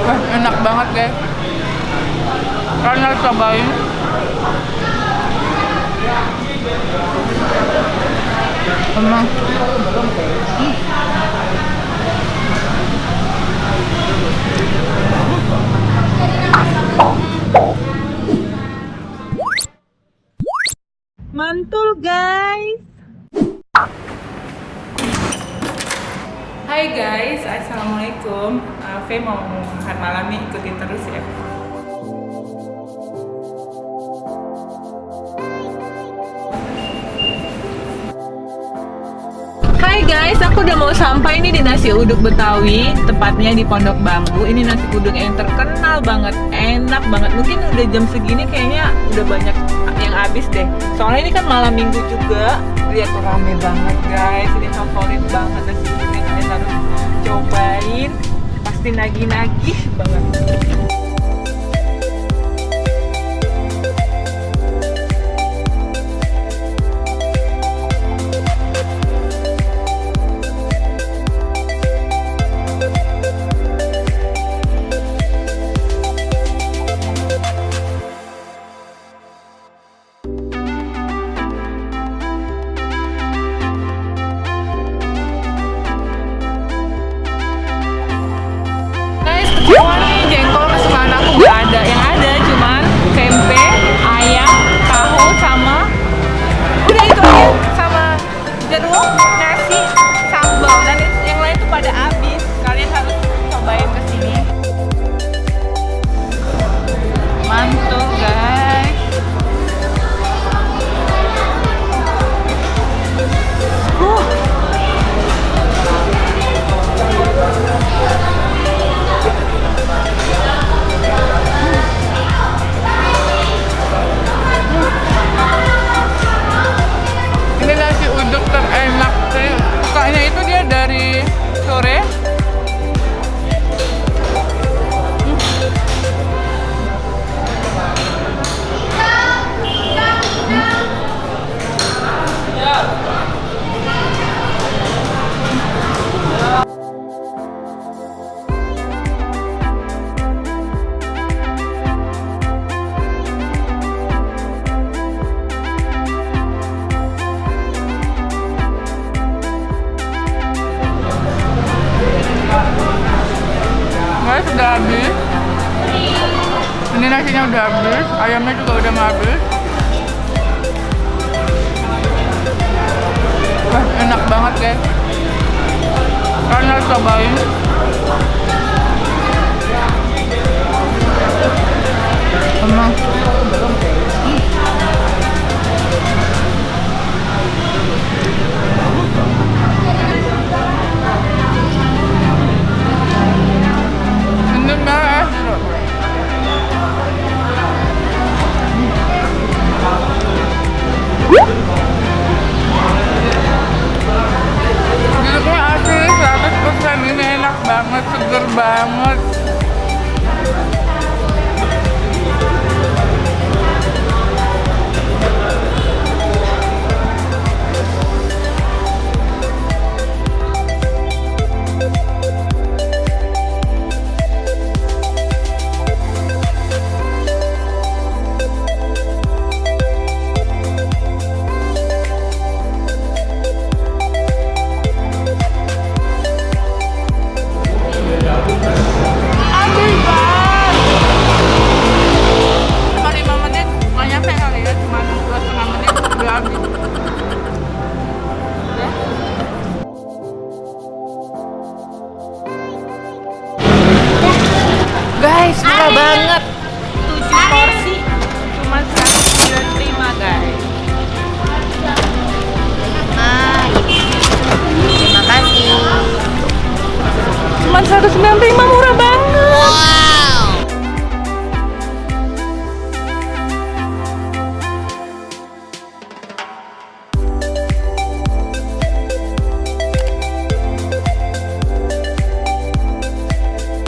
Enak banget guys. Kalian harus cobain. Emang mantul guys. Hai guys, assalamualaikum. Faye mau makan malam nih, ikutin terus ya. Hai guys, aku udah mau sampai nih di nasi uduk Betawi, tepatnya di Pondok Bambu. Ini nasi uduk yang terkenal banget, enak banget. Mungkin udah jam segini kayaknya udah banyak yang habis deh. Soalnya ini kan malam minggu juga. Lihat tuh rame banget guys. Ini favorit banget nasi uduknya, kalian harus cobain. Pasti nagih-nagih banget. Semua nih jengkol kesukaan aku gak ada, yang ada cuman tempe, ayam, tahu sama udah itu aja, sama jeruk, nasi, sambal, dan yang lain tuh pada habis. Kalian harus cobain kesini. Mantul guys. Ini nasi uduk terenak. Saya sukanya itu dia dari sore. Guys, udah habis. Ini nasinya udah habis, ayamnya juga udah mau habis. Wah, enak banget guys. Kalian harus cobain. Emang jeruknya asli 100%, ini enak banget, seger banget. Guys, murah banget.